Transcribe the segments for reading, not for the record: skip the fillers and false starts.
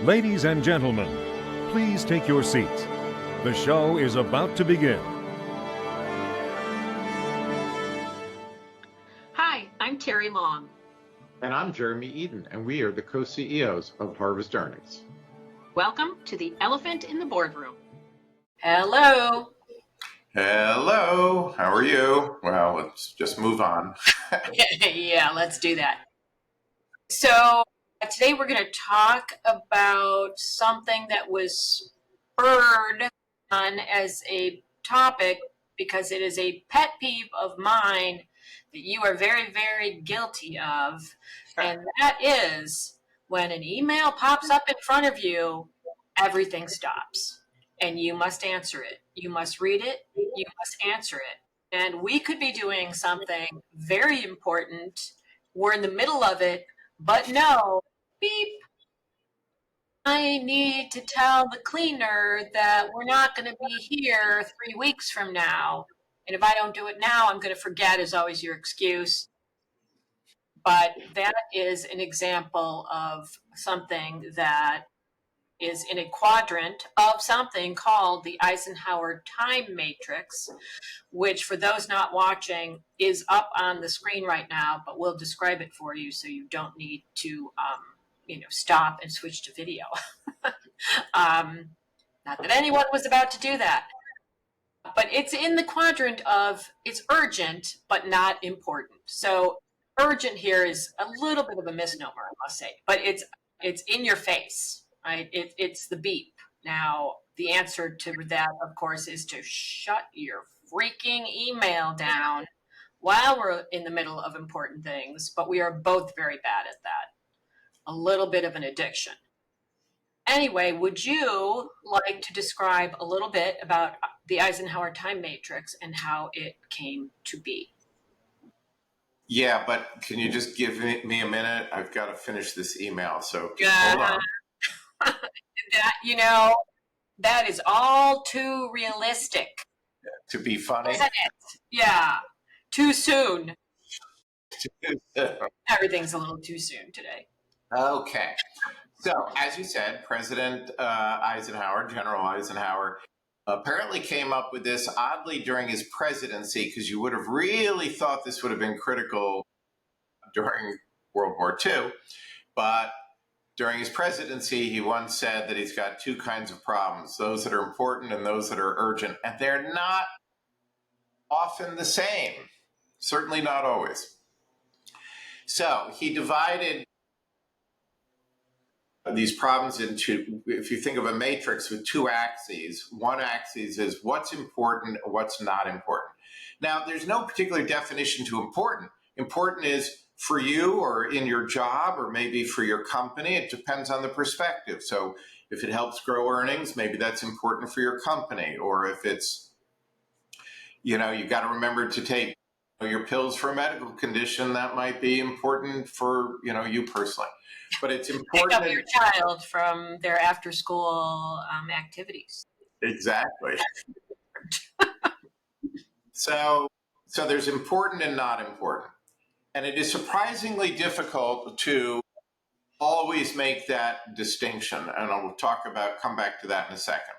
Ladies and gentlemen, please take your seats. The show is about to begin. Hi, I'm Terry Long. And I'm Jeremy Eden, and we are the co-CEOs of Harvest Earnings. Welcome to the Elephant in the Boardroom. Hello. Hello, how are you? Well, let's just move on. Yeah, let's do that. So today we're going to talk about something that was spurred on as a topic because it is a pet peeve of mine that you are very, very guilty of. And that is when an email pops up in front of you, everything stops and you must answer it. You must read it. You must answer it. And we could be doing something very important. We're in the middle of it, but no, beep. I need to tell the cleaner that we're not going to be here 3 weeks from now. And if I don't do it now, I'm going to forget is always your excuse. But that is an example of something that is in a quadrant of something called the Eisenhower Time Matrix, which for those not watching is up on the screen right now, but we'll describe it for you so you don't need to stop and switch to video. Not that anyone was about to do that. But it's in the quadrant of it's urgent, but not important. So urgent here is a little bit of a misnomer, I must say, but it's in your face, right? It's the beep. Now, the answer to that, of course, is to shut your freaking email down while we're in the middle of important things, but we are both very bad at that. A little bit of an addiction. Anyway, would you like to describe a little bit about the Eisenhower Time Matrix and how it came to be? Yeah, but can you just give me a minute? I've got to finish this email, so hold on. That is all too realistic. To be funny? Isn't it? Yeah, too soon. Everything's a little too soon today. Okay. So, as you said, President Eisenhower, General Eisenhower, apparently came up with this oddly during his presidency, because you would have really thought this would have been critical during World War II. But during his presidency, he once said that he's got two kinds of problems, those that are important and those that are urgent. And they're not often the same, certainly not always. So he divided these problems into, if you think of a matrix with two axes, one axis is what's important, what's not important. Now, there's no particular definition to important. Important is for you or in your job or maybe for your company. It depends on the perspective. So if it helps grow earnings, maybe that's important for your company. Or if it's, you got to remember to take your pills for a medical condition, that might be important for, you personally. But it's important. Pick up your child from their after-school activities. Exactly. So there's important and not important. And it is surprisingly difficult to always make that distinction. And I'll come back to that in a second.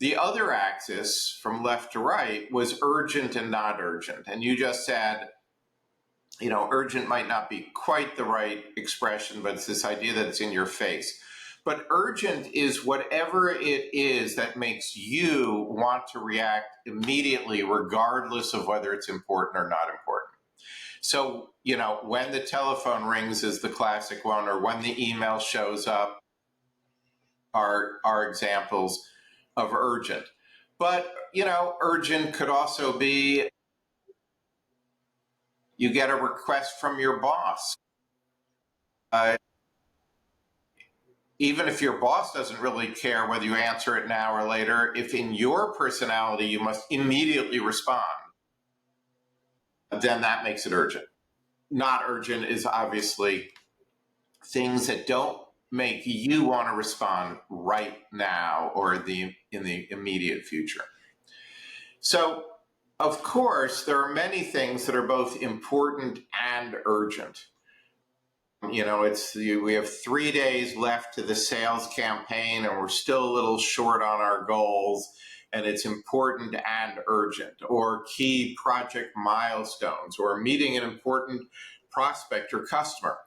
The other axis from left to right was urgent and not urgent. And you just said, urgent might not be quite the right expression, but it's this idea that it's in your face. But urgent is whatever it is that makes you want to react immediately, regardless of whether it's important or not important. So, when the telephone rings is the classic one, or when the email shows up are examples of urgent. But, urgent could also be you get a request from your boss. Even if your boss doesn't really care whether you answer it now or later, if in your personality you must immediately respond, then that makes it urgent. Not urgent is obviously things that don't make you want to respond right now or in the immediate future. So, of course, there are many things that are both important and urgent. we have 3 days left to the sales campaign and we're still a little short on our goals, and it's important and urgent, or key project milestones, or meeting an important prospect or customer.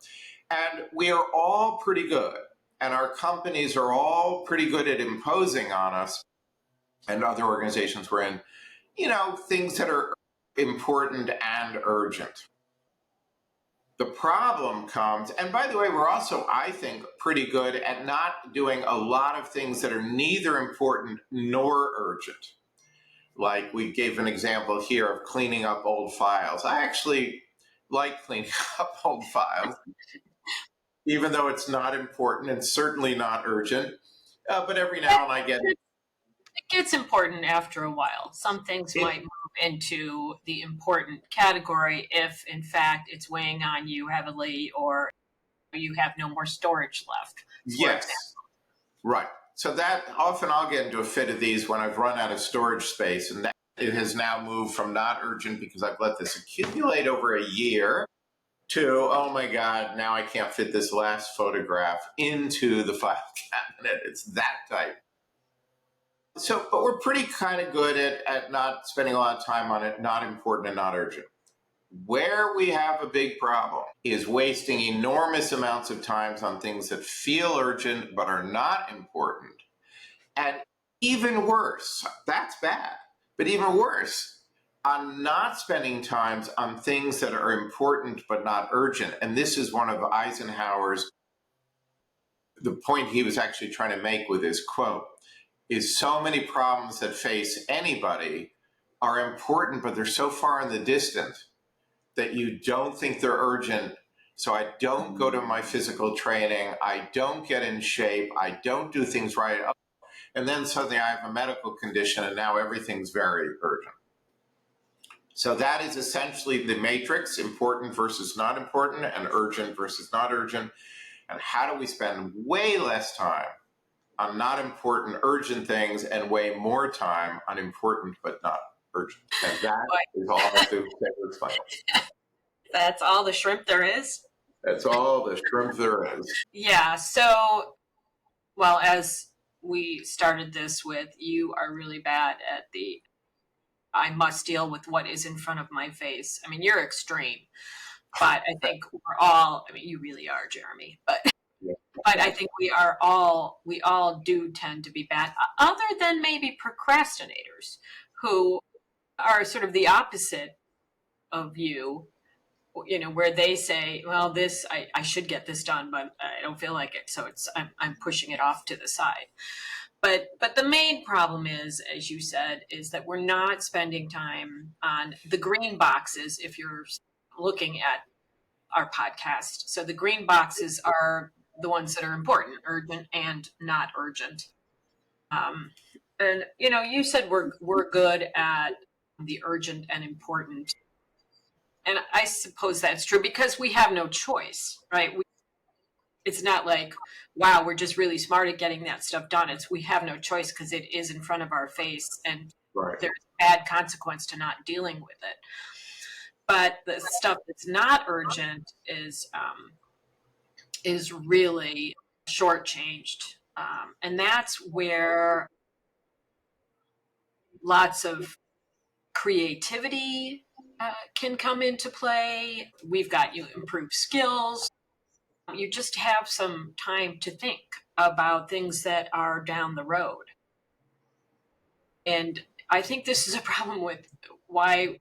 And we are all pretty good, and our companies are all pretty good at imposing on us, and other organizations we're in, things that are important and urgent. The problem comes, and by the way, we're also, I think, pretty good at not doing a lot of things that are neither important nor urgent. Like we gave an example here of cleaning up old files. I actually like cleaning up old files, even though it's not important and certainly not urgent. But every now and again, It gets important after a while. Some things might move into the important category if, in fact, it's weighing on you heavily or you have no more storage left. yes, right. So that often I'll get into a fit of these when I've run out of storage space, and that it has now moved from not urgent because I've let this accumulate over a year to, oh my God, now I can't fit this last photograph into the file cabinet. It's that type. So, but we're pretty kind of good at not spending a lot of time on it, not important and not urgent. Where we have a big problem is wasting enormous amounts of time on things that feel urgent but are not important. And even worse, that's bad, but even worse, on not spending time on things that are important but not urgent. And this is one of Eisenhower's, the point he was actually trying to make with his quote, is so many problems that face anybody are important, but they're so far in the distance that you don't think they're urgent. So I don't go to my physical training. I don't get in shape. I don't do things right. And then suddenly I have a medical condition and now everything's very urgent. So that is essentially the matrix, important versus not important and urgent versus not urgent. And how do we spend way less time on not important, urgent things and way more time on important but not urgent? And that is all I have to say to explain. That's all the shrimp there is? That's all the shrimp there is. Yeah, so, well, as we started this with, you are really bad at the I must deal with what is in front of my face. I mean, you're extreme, but I think we're all, I mean, you really are, Jeremy, but I think we all do tend to be bad, other than maybe procrastinators who are sort of the opposite of you, where they say, well, I should get this done, but I don't feel like it. So I'm pushing it off to the side. But the main problem is, as you said, is that we're not spending time on the green boxes if you're looking at our podcast. So the green boxes are the ones that are important, urgent and not urgent. And you said we're good at the urgent and important. And I suppose that's true because we have no choice, right? It's not like, wow, we're just really smart at getting that stuff done. We have no choice because it is in front of our face and Right. there's bad consequence to not dealing with it. But the stuff that's not urgent is really shortchanged. And that's where lots of creativity can come into play. We've got improved skills. You just have some time to think about things that are down the road. And I think this is a problem with why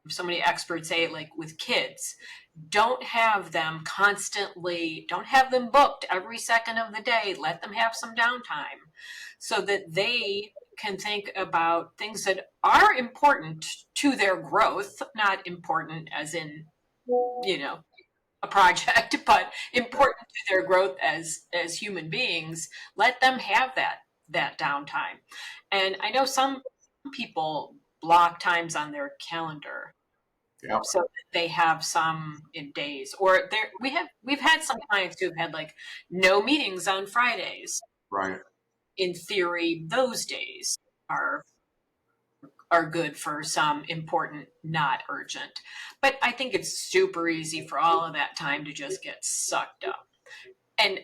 so many experts say, like with kids, don't have them booked every second of the day. Let them have some downtime so that they can think about things that are important to their growth, not important as in, a project, but important to their growth as human beings. Let them have that downtime. And I know some people block times on their calendar so that they have some in days, or we've had some clients who've had like no meetings on Fridays. Right. In theory, those days are are good for some important, not urgent. But I think it's super easy for all of that time to just get sucked up. And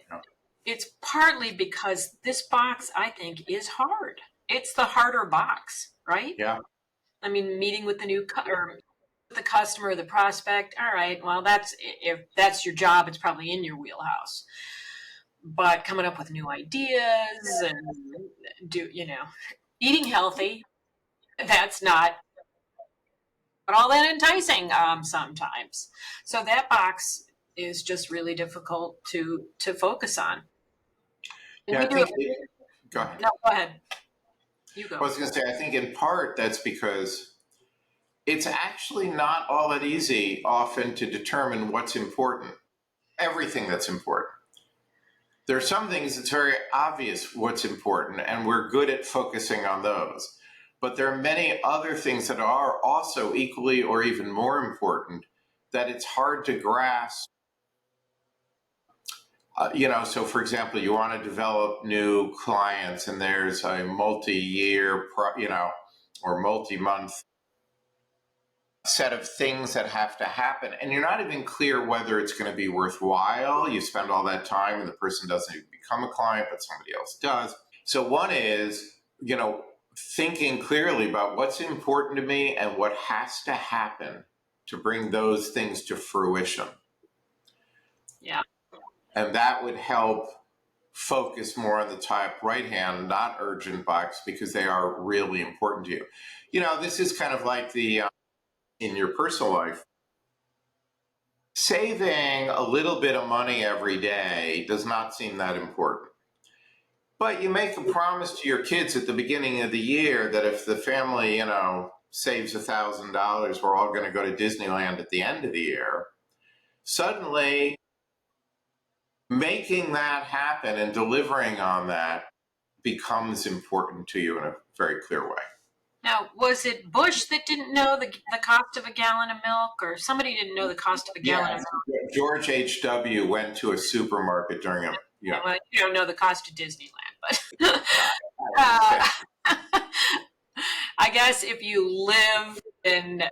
it's partly because this box, I think, is hard. It's the harder box, right? Yeah. I mean, meeting with or the customer or the prospect. All right, well, if that's your job, it's probably in your wheelhouse. But coming up with new ideas and eating healthy, that's not all that enticing sometimes. So that box is just really difficult to focus on. Yeah, We I do think it. go ahead. No, go ahead. You go. I was going to say, I think in part that's because it's actually not all that easy often to determine what's important, everything that's important. There are some things it's very obvious what's important, and we're good at focusing on those. But there are many other things that are also equally or even more important that it's hard to grasp. So for example, you want to develop new clients, and there's a multi-year, or multi-month set of things that have to happen, and you're not even clear whether it's going to be worthwhile. You spend all that time, and the person doesn't even become a client, but somebody else does. So one is, thinking clearly about what's important to me and what has to happen to bring those things to fruition. Yeah. And that would help focus more on the top right hand, not urgent box, because they are really important to you. This is kind of like in your personal life, saving a little bit of money every day does not seem that important. But you make a promise to your kids at the beginning of the year that if the family, saves $1,000, we're all going to go to Disneyland at the end of the year. Suddenly, making that happen and delivering on that becomes important to you in a very clear way. Now, was it Bush that didn't know the cost of a gallon of milk, or somebody didn't know the cost of a gallon of milk? George H.W. went to a supermarket during a. Yeah. Well, you don't know the cost of Disneyland, but I guess if you live in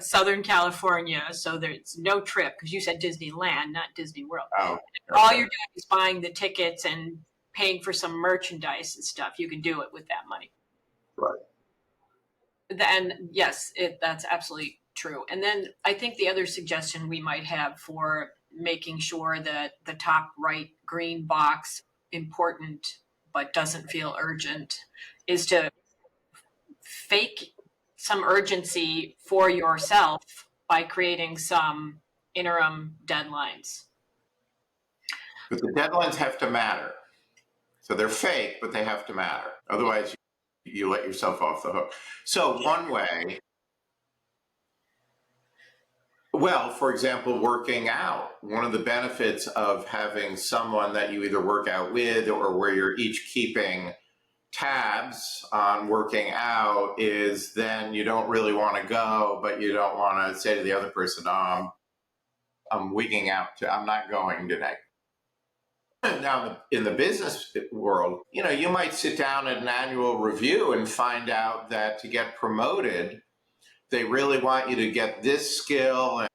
Southern California, so there's no trip, because you said Disneyland, not Disney World. Oh, okay. All you're doing is buying the tickets and paying for some merchandise and stuff. You can do it with that money. Right. And yes, that's absolutely true. And then I think the other suggestion we might have for making sure that the top right green box, important but doesn't feel urgent, is to fake some urgency for yourself by creating some interim deadlines. But the deadlines have to matter. So they're fake, but they have to matter. Otherwise, you let yourself off the hook. So one way, well, for example, working out. One of the benefits of having someone that you either work out with or where you're each keeping tabs on working out is then you don't really want to go, but you don't want to say to the other person, I'm wigging out, I'm not going today. Now, in the business world, you might sit down at an annual review and find out that to get promoted, they really want you to get this skill,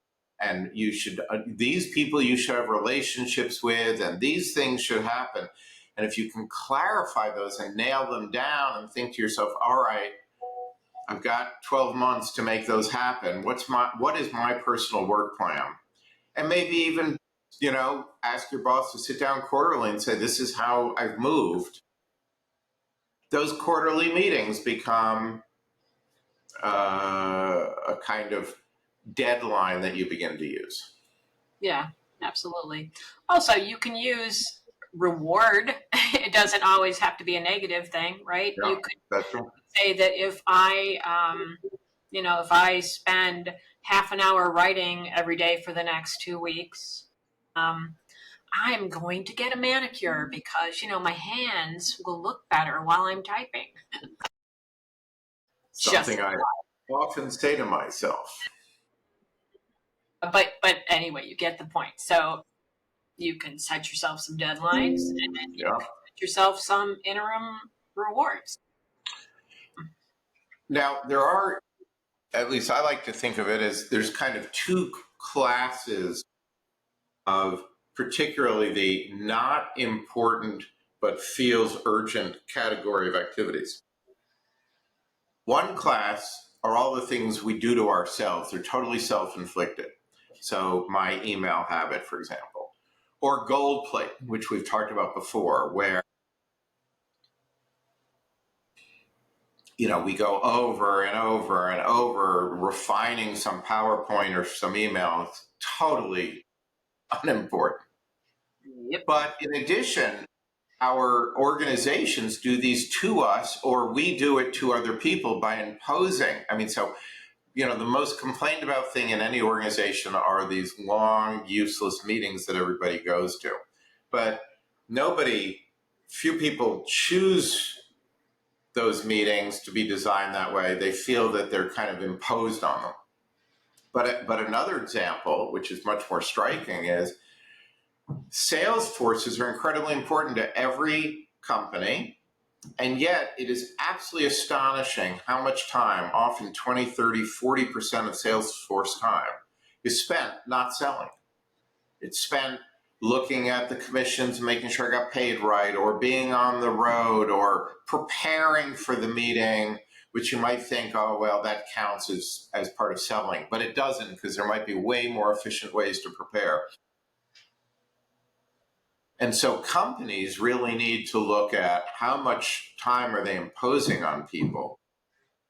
and you should, these people you should have relationships with, and these things should happen. And if you can clarify those and nail them down and think to yourself, all right, I've got 12 months to make those happen. What is my personal work plan? And maybe even, ask your boss to sit down quarterly and say, this is how I've moved. Those quarterly meetings become a kind of deadline that you begin to use. Yeah, absolutely. Also, you can use reward. It doesn't always have to be a negative thing, right? Yeah, You could that's right. say that if I spend half an hour writing every day for the next 2 weeks, I'm going to get a manicure because, my hands will look better while I'm typing. Something I often say to myself. But anyway, you get the point. So you can set yourself some deadlines, and then you can set yourself some interim rewards. Now, there are, at least I like to think of it as there's kind of two classes of particularly the not important but feels urgent category of activities. One class are all the things we do to ourselves. They're totally self-inflicted. So my email habit, for example, or gold plate, which we've talked about before, where we go over and over and over refining some PowerPoint or some email. It's totally unimportant. Yep. But in addition, our organizations do these to us, or we do it to other people by imposing. I mean, so, the most complained about thing in any organization are these long, useless meetings that everybody goes to. But few people choose those meetings to be designed that way. They feel that they're kind of imposed on them. But another example, which is much more striking, is sales forces are incredibly important to every company. And yet it is absolutely astonishing how much time, often 20, 30, 40% of sales force time, is spent not selling. It's spent looking at the commissions, making sure I got paid right, or being on the road, or preparing for the meeting, which you might think, oh, well, that counts as part of selling. But it doesn't, because there might be way more efficient ways to prepare. And so companies really need to look at how much time are they imposing on people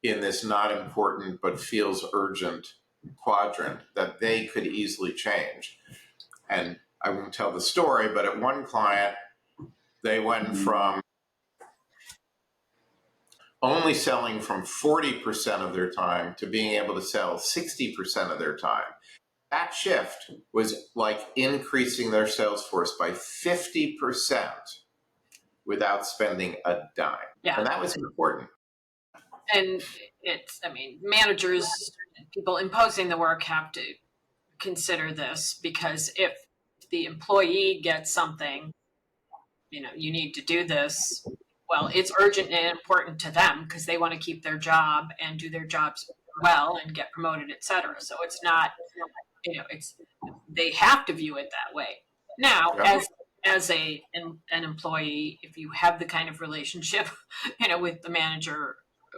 in this not important but feels urgent quadrant that they could easily change. And I won't tell the story, but at one client, they went from only selling from 40% of their time to being able to sell 60% of their time. That shift was like increasing their sales force by 50% without spending a dime. Yeah. And that was important. And managers, people imposing the work have to consider this, because if the employee gets something, you need to do this. Well, it's urgent and important to them because they want to keep their job and do their jobs well and get promoted, et cetera. So it's not, they have to view it that way. Now, Yeah. as an employee, if you have the kind of relationship,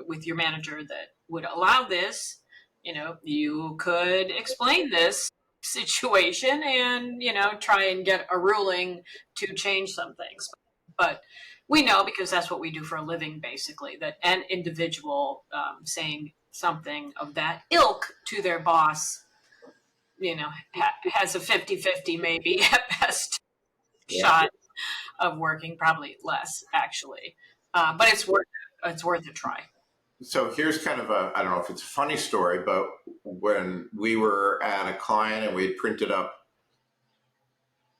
with your manager that would allow this, you could explain this situation and, try and get a ruling to change some things. But we know, because that's what we do for a living, basically, that an individual saying something of that ilk to their boss, has a 50-50 maybe at best shot of working, probably less actually. But it's worth a try. So here's kind of I don't know if it's a funny story, but when we were at a client and we had printed up,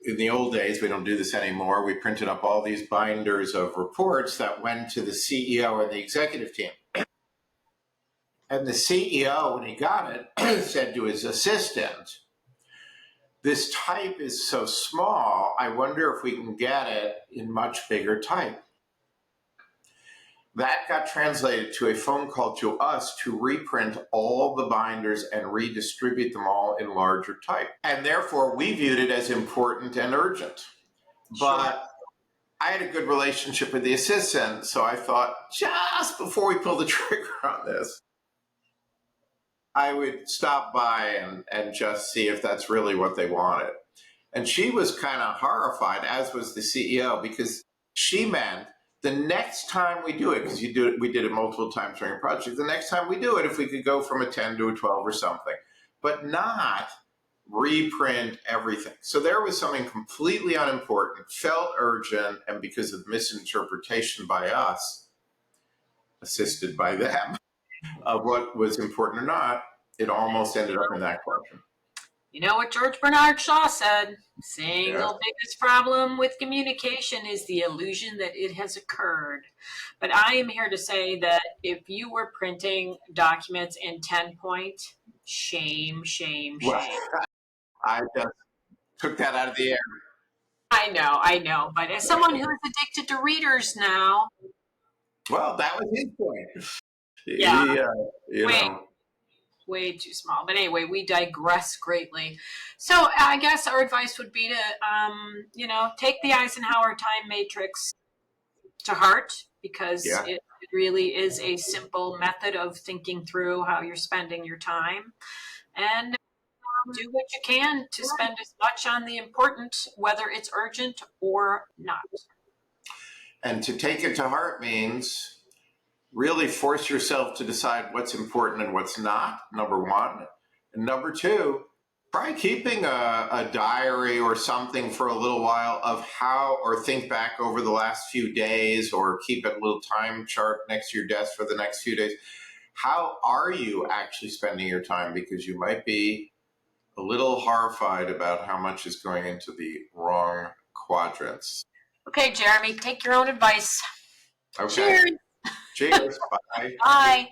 in the old days, we don't do this anymore, we printed up all these binders of reports that went to the CEO and the executive team. And the CEO, when he got it, said to his assistant, "This type is so small, I wonder if we can get it in much bigger type." That got translated to a phone call to us to reprint all the binders and redistribute them all in larger type. And therefore, we viewed it as important and urgent. But I had a good relationship with the assistant, so I thought, just before we pull the trigger on this, I would stop by and just see if that's really what they wanted. And she was kind of horrified, as was the CEO, because she meant the next time we do it, because we did it multiple times during a project, the next time we do it, if we could go from a 10 to a 12 or something, but not reprint everything. So there was something completely unimportant, felt urgent, and because of misinterpretation by us, assisted by them, of what was important or not, it almost ended up in that question. You know what George Bernard Shaw said? Single biggest problem with communication is the illusion that it has occurred. But I am here to say that if you were printing documents in 10 point, shame, shame, shame. Well, I just took that out of the air. I know. But as someone who is addicted to readers now. Well, that was his point. Yeah. You Wait. know. Way too small. But anyway, we digress greatly. So I guess our advice would be to, take the Eisenhower Time Matrix to heart, because Yeah. it really is a simple method of thinking through how you're spending your time, and do what you can to spend as much on the important, whether it's urgent or not. And to take it to heart means really force yourself to decide what's important and what's not, number one. And number two, try keeping a diary or something for a little while of how, or think back over the last few days, or keep a little time chart next to your desk for the next few days. How are you actually spending your time? Because you might be a little horrified about how much is going into the wrong quadrants. Okay, Jeremy, take your own advice. Okay. Cheers. Cheers. Bye. Bye.